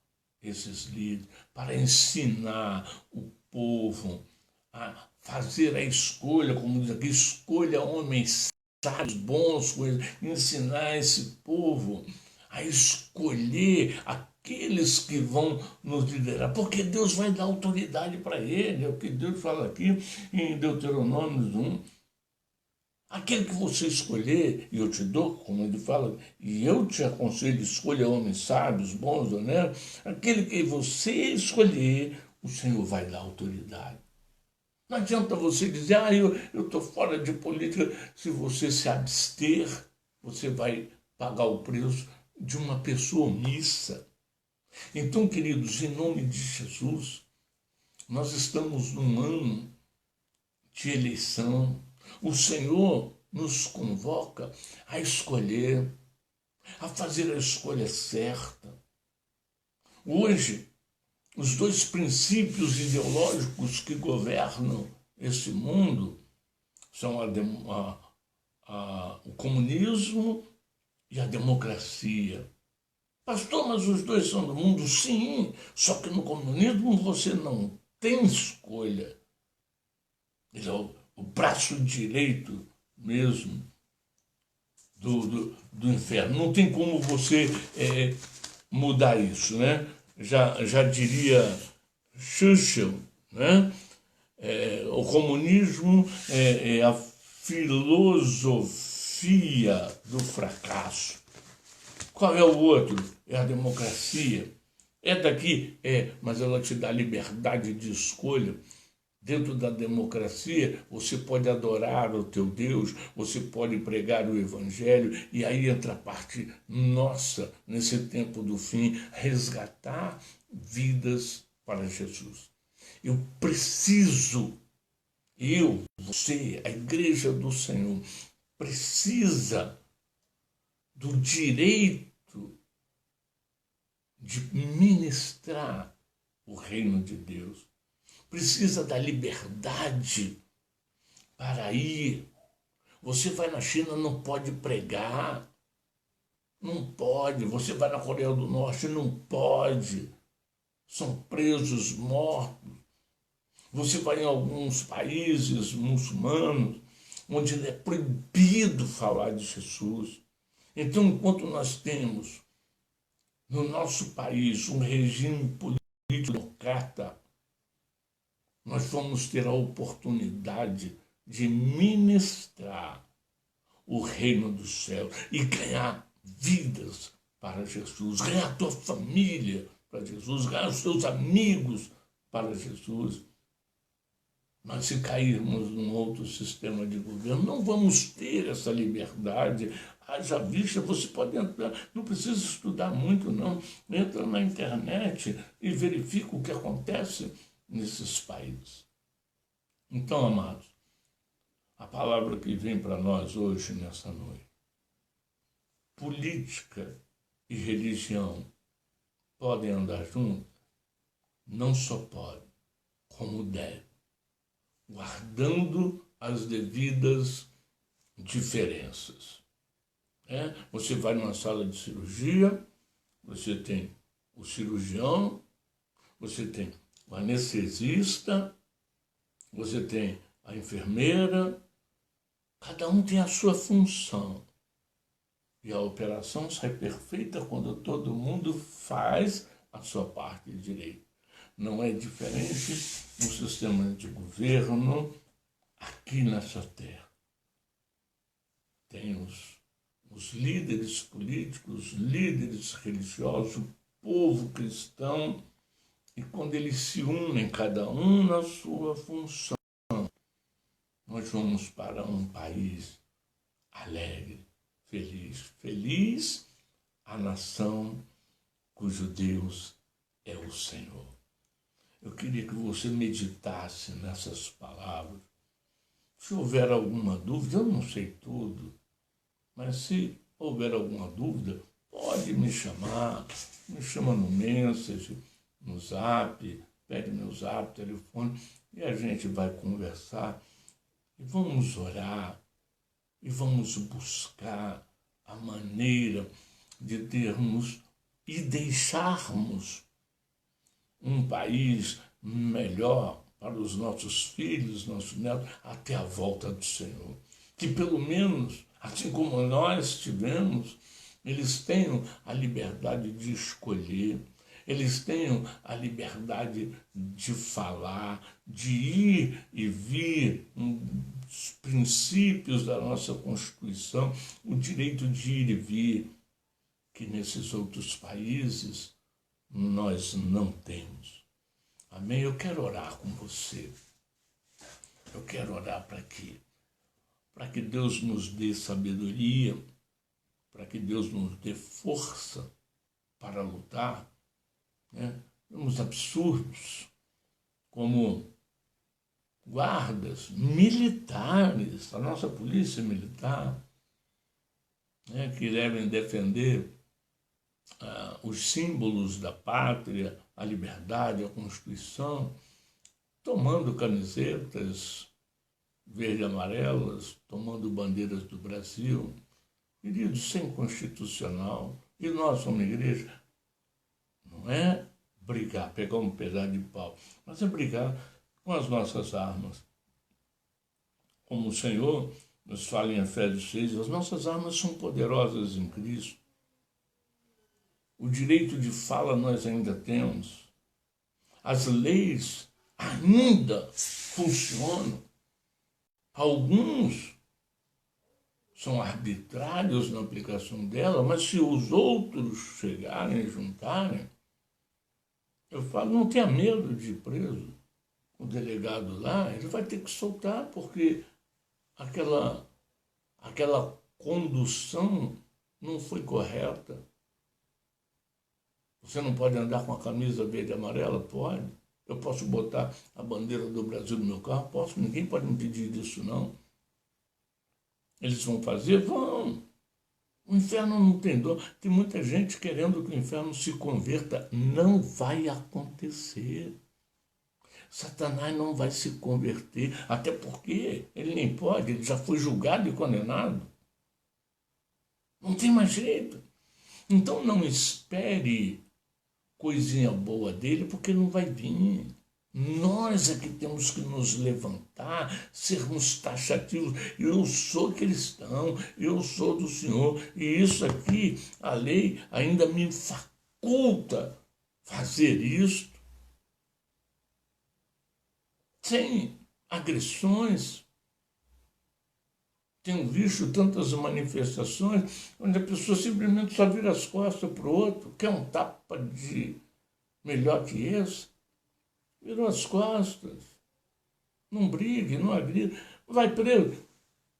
esses líderes, para ensinar o povo a fazer a escolha, como diz aqui, escolha homens sábios, bons, ensinar esse povo a escolher aqueles que vão nos liderar, porque Deus vai dar autoridade para ele, é o que Deus fala aqui em Deuteronômio 1. Aquele que você escolher, e eu te dou, como ele fala, e eu te aconselho, escolha homens sábios, bons, honestos, aquele que você escolher, o Senhor vai dar autoridade. Não adianta você dizer: eu estou fora de política. Se você se abster, você vai pagar o preço de uma pessoa omissa. Então, queridos, em nome de Jesus, nós estamos num ano de eleição. O Senhor nos convoca a escolher, a fazer a escolha certa. Hoje, os dois princípios ideológicos que governam esse mundo são o comunismo e a democracia. Pastor, mas os dois são do mundo? Sim, só que no comunismo você não tem escolha. Ele é o braço direito mesmo do inferno. Não tem como você mudar isso, né? Já diria Churchill, né? O comunismo é a filosofia do fracasso. Qual é o outro? É a democracia. É daqui? Mas ela te dá liberdade de escolha. Dentro da democracia, você pode adorar o teu Deus, você pode pregar o Evangelho, e aí entra a parte nossa, nesse tempo do fim, resgatar vidas para Jesus. Você, a igreja do Senhor, precisa do direito de ministrar o reino de Deus. Precisa da liberdade para ir. Você vai na China, não pode pregar. Não pode. Você vai na Coreia do Norte, não pode. São presos, mortos. Você vai em alguns países muçulmanos, onde é proibido falar de Jesus. Então, enquanto nós temos no nosso país um regime político democrata, nós vamos ter a oportunidade de ministrar o reino dos céus e ganhar vidas para Jesus, ganhar a tua família para Jesus, ganhar os teus amigos para Jesus. Mas se cairmos num outro sistema de governo, não vamos ter essa liberdade. Haja vista, você pode entrar, não precisa estudar muito, não. Entra na internet e verifica o que acontece nesses países. Então, amados, a palavra que vem para nós hoje, nessa noite: política e religião podem andar juntas? Não só podem, como devem, guardando as devidas diferenças. Você vai numa sala de cirurgia, você tem o cirurgião, você tem o anestesista, você tem a enfermeira, cada um tem a sua função. E a operação sai perfeita quando todo mundo faz a sua parte direito. Não é diferente no sistema de governo aqui nessa terra. Tem os líderes políticos, os líderes religiosos, o povo cristão, e quando eles se unem, cada um na sua função, nós vamos para um país alegre, feliz. Feliz a nação cujo Deus é o Senhor. Eu queria que você meditasse nessas palavras. Se houver alguma dúvida, eu não sei tudo, mas se houver alguma dúvida, pode me chamar, me chama no Message, no Zap, pede meu Zap, telefone, e a gente vai conversar, e vamos orar, e vamos buscar a maneira de termos e deixarmos um país melhor para os nossos filhos, nossos netos, até a volta do Senhor. Que pelo menos, assim como nós tivemos, eles tenham a liberdade de escolher, eles tenham a liberdade de falar, de ir e vir, os princípios da nossa Constituição, o direito de ir e vir, que nesses outros países nós não temos. Amém? Eu quero orar com você. Eu quero orar para quê? Para que Deus nos dê sabedoria, para que Deus nos dê força para lutar. Temos absurdos como guardas militares, a nossa polícia militar, que devem defender os símbolos da pátria, a liberdade, a Constituição, tomando camisetas verde e amarelas, tomando bandeiras do Brasil. Querido, isso é inconstitucional. E nós, como igreja, não é brigar, pegar um pedaço de pau, mas é brigar com as nossas armas. Como o Senhor nos fala em Efésios 6, as nossas armas são poderosas em Cristo. O direito de fala nós ainda temos. As leis ainda funcionam. Alguns são arbitrários na aplicação dela, mas se os outros chegarem e juntarem, eu falo, não tenha medo de ir preso. O delegado lá, ele vai ter que soltar, porque aquela condução não foi correta. Você não pode andar com a camisa verde e amarela? Pode. Eu posso botar a bandeira do Brasil no meu carro? Posso. Ninguém pode me pedir disso, não. Eles vão fazer? Vão. O inferno não tem dor. Tem muita gente querendo que o inferno se converta. Não vai acontecer. Satanás não vai se converter. Até porque ele nem pode. Ele já foi julgado e condenado. Não tem mais jeito. Então não espere coisinha boa dele, porque não vai vir. Nós é que temos que nos levantar, sermos taxativos. Eu sou cristão, eu sou do Senhor, e isso aqui, a lei ainda me faculta fazer isso sem agressões. Tenho visto tantas manifestações onde a pessoa simplesmente só vira as costas para o outro, quer um tapa de melhor que esse, virou as costas, não brigue, não agride, vai preso,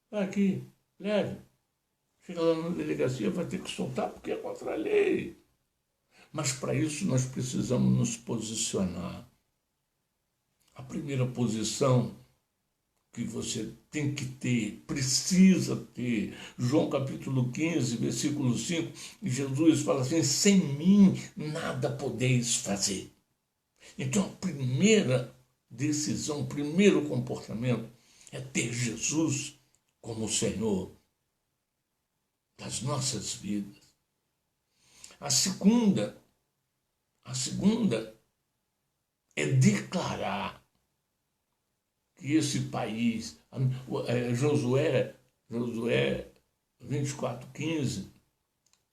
vai aqui, leve, chega lá na delegacia, vai ter que soltar porque é contra a lei. Mas para isso nós precisamos nos posicionar. A primeira posição que você tem que ter, precisa ter. João capítulo 15, versículo 5, Jesus fala assim, sem mim nada podeis fazer. Então a primeira decisão, o primeiro comportamento é ter Jesus como Senhor das nossas vidas. A segunda é declarar que esse país, Josué 24:15,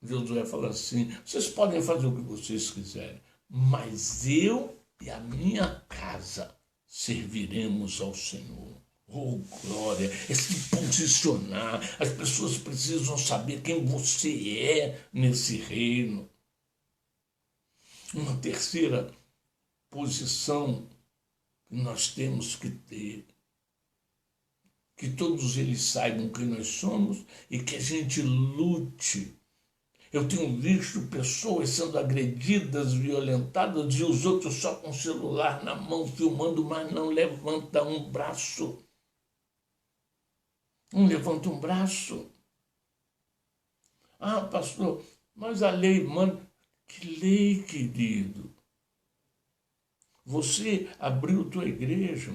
Josué fala assim, vocês podem fazer o que vocês quiserem, mas eu e a minha casa serviremos ao Senhor. Oh, glória, é se posicionar. As pessoas precisam saber quem você é nesse reino. Uma terceira posição que nós temos que ter, que todos eles saibam quem nós somos e que a gente lute. Eu tenho visto pessoas sendo agredidas, violentadas, e os outros só com o celular na mão, filmando, mas não levanta um braço. Não levanta um braço. Ah, pastor, mas a lei manda. Que lei, querido? Você abriu tua igreja,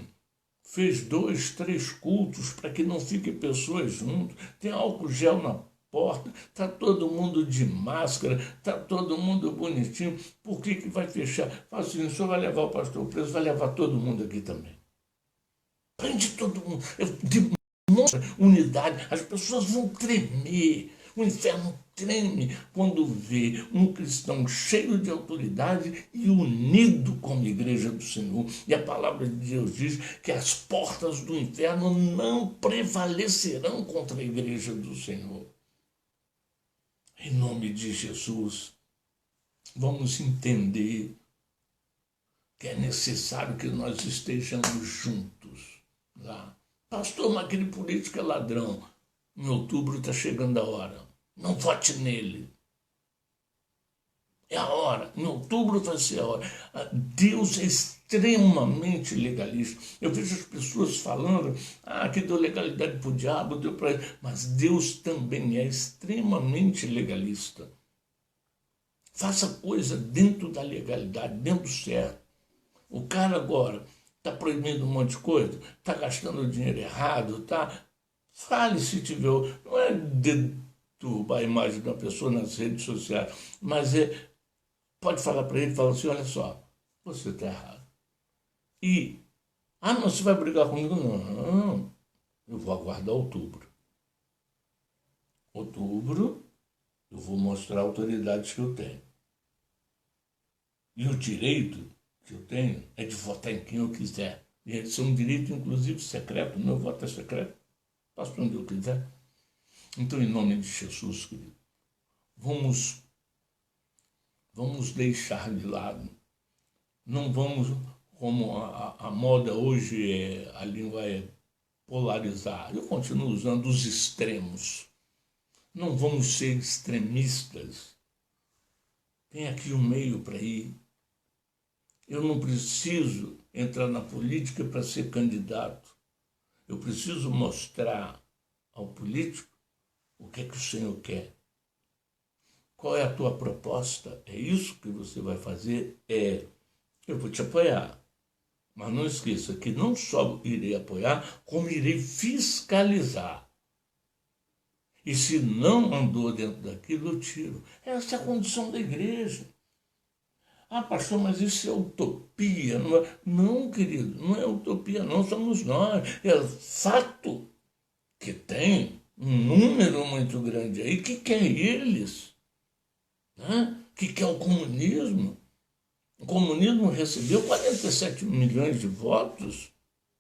fez 2, 3 cultos para que não fiquem pessoas juntos, tem álcool gel na porta, está todo mundo de máscara, está todo mundo bonitinho, por que vai fechar? Fala assim, o senhor vai levar o pastor preso, vai levar todo mundo aqui também. Prende todo mundo, demonstra unidade, as pessoas vão tremer. O inferno treme quando vê um cristão cheio de autoridade e unido como igreja do Senhor. E a palavra de Deus diz que as portas do inferno não prevalecerão contra a igreja do Senhor. Em nome de Jesus, vamos entender que é necessário que nós estejamos juntos lá. Pastor, mas aquele político é ladrão. Em outubro está chegando a hora. Não vote nele. É a hora. Em outubro vai ser a hora. Deus é extremamente legalista. Eu vejo as pessoas falando, que deu legalidade para o diabo, deu para... Mas Deus também é extremamente legalista. Faça coisa dentro da legalidade, dentro do certo. O cara agora está proibindo um monte de coisa, está gastando dinheiro errado, tá? Fale se tiver. Não é deturbar a imagem da pessoa nas redes sociais, mas pode falar para ele, fala assim, olha só, você está errado. E, não, você vai brigar comigo? Não, eu vou aguardar outubro. Outubro, eu vou mostrar a autoridade que eu tenho. E o direito que eu tenho é de votar em quem eu quiser. E esse é um direito, inclusive, secreto. Meu voto é secreto. Posso para onde eu quiser. Então, em nome de Jesus, querido, vamos deixar de lado. Não vamos, como a moda hoje, a língua é polarizar. Eu continuo usando os extremos. Não vamos ser extremistas. Tem aqui um meio para ir. Eu não preciso entrar na política para ser candidato. Eu preciso mostrar ao político o que é que o Senhor quer. Qual é a tua proposta? É isso que você vai fazer? Eu vou te apoiar. Mas não esqueça que não só irei apoiar, como irei fiscalizar. E se não andou dentro daquilo, eu tiro. Essa é a condição da igreja. Pastor, mas isso é utopia. Não, não, querido, não é utopia, não, somos nós. É fato que tem um número muito grande aí que quer eles, né? Que quer o comunismo. O comunismo recebeu 47 milhões de votos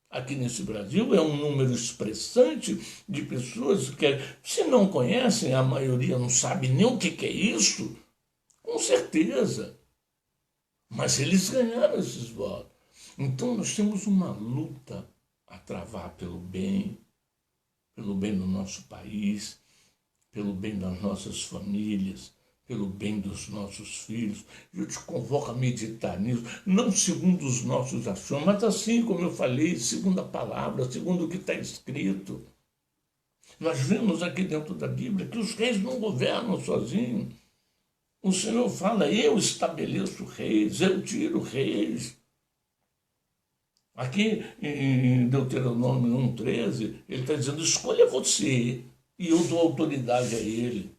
aqui nesse Brasil, é um número expressante de pessoas que, se não conhecem, a maioria não sabe nem o que é isso, com certeza. Mas eles ganharam esses votos. Então nós temos uma luta a travar pelo bem do nosso país, pelo bem das nossas famílias, pelo bem dos nossos filhos. Eu te convoco a meditar nisso, não segundo os nossos achos, mas assim como eu falei, segundo a palavra, segundo o que está escrito. Nós vemos aqui dentro da Bíblia que os reis não governam sozinhos. O Senhor fala, eu estabeleço reis, eu tiro reis. Aqui em Deuteronômio 1,13, ele está dizendo, escolha você, e eu dou autoridade a ele.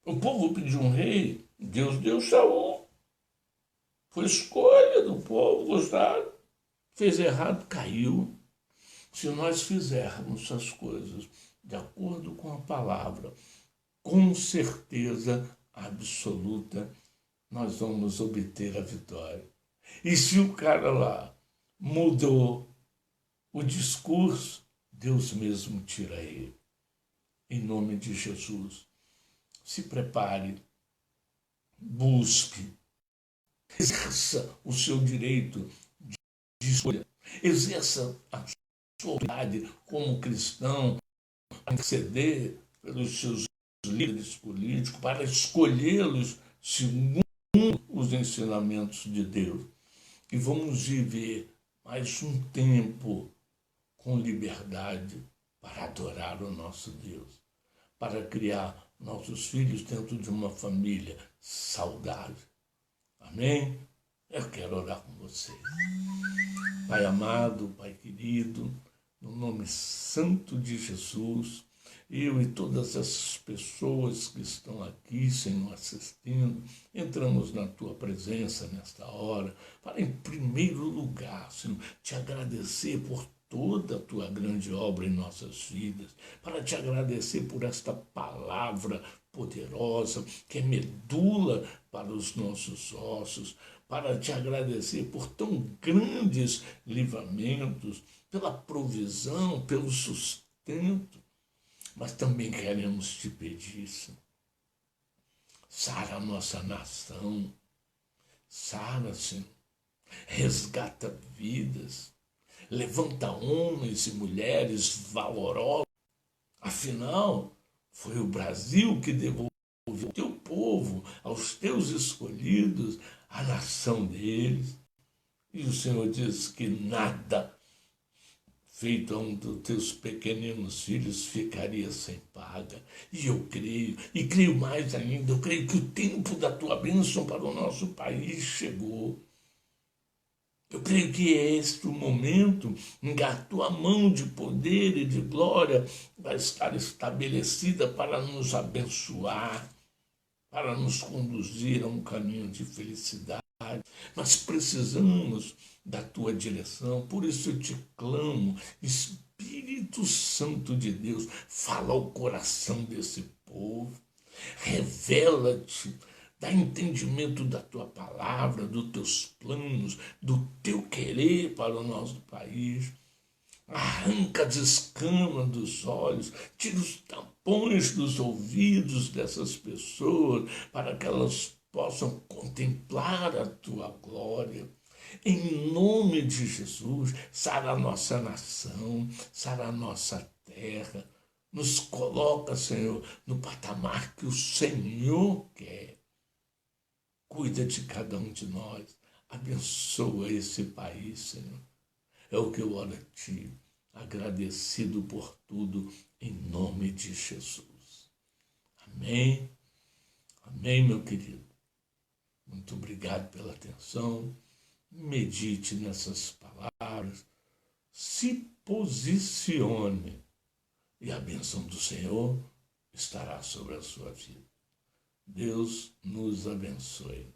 O povo pediu um rei, Deus deu Saul. Foi escolha do povo, gostaram. Fez errado, caiu. Se nós fizermos as coisas de acordo com a palavra, com certeza absoluta, nós vamos obter a vitória. E se o cara lá mudou o discurso, Deus mesmo tira ele. Em nome de Jesus. Se prepare, busque, exerça o seu direito de escolha, exerça a sua autoridade como cristão, a interceder pelos seus líderes políticos, para escolhê-los segundo os ensinamentos de Deus. E vamos viver mais um tempo com liberdade para adorar o nosso Deus, para criar nossos filhos dentro de uma família saudável. Amém? Eu quero orar com você. Pai amado, Pai querido, no nome santo de Jesus, eu e todas essas pessoas que estão aqui, Senhor, assistindo, entramos na Tua presença nesta hora, para, em primeiro lugar, Senhor, te agradecer por toda a Tua grande obra em nossas vidas, para te agradecer por esta palavra poderosa, que é medula para os nossos ossos, para te agradecer por tão grandes livramentos, pela provisão, pelo sustento. Mas também queremos te pedir, Senhor, sara a nossa nação, sara, Senhor, resgata vidas, levanta homens e mulheres valorosos. Afinal, foi o Brasil que devolveu ao teu povo, aos teus escolhidos, a nação deles. E o Senhor diz que nada feito a um dos teus pequeninos filhos ficaria sem pai. paga. E eu creio, e creio mais ainda, eu creio que o tempo da tua bênção para o nosso país chegou. Eu creio que é este o momento em que a tua mão de poder e de glória vai estar estabelecida para nos abençoar, para nos conduzir a um caminho de felicidade. Mas precisamos da tua direção, por isso eu te clamo, Espírito Santo de Deus, fala ao coração desse povo, revela-te, dá entendimento da tua palavra, dos teus planos, do teu querer para o nosso país. Arranca as escamas dos olhos, tira os tampões dos ouvidos dessas pessoas, para que elas possam contemplar a tua glória. Em nome de Jesus, sara a nossa nação, sara a nossa terra. Nos coloca, Senhor, no patamar que o Senhor quer. Cuida de cada um de nós. Abençoa esse país, Senhor. É o que eu oro a ti, agradecido por tudo, em nome de Jesus. Amém. Amém, meu querido. Muito obrigado pela atenção. Medite nessas palavras. Se posicione. E a bênção do Senhor estará sobre a sua vida. Deus nos abençoe.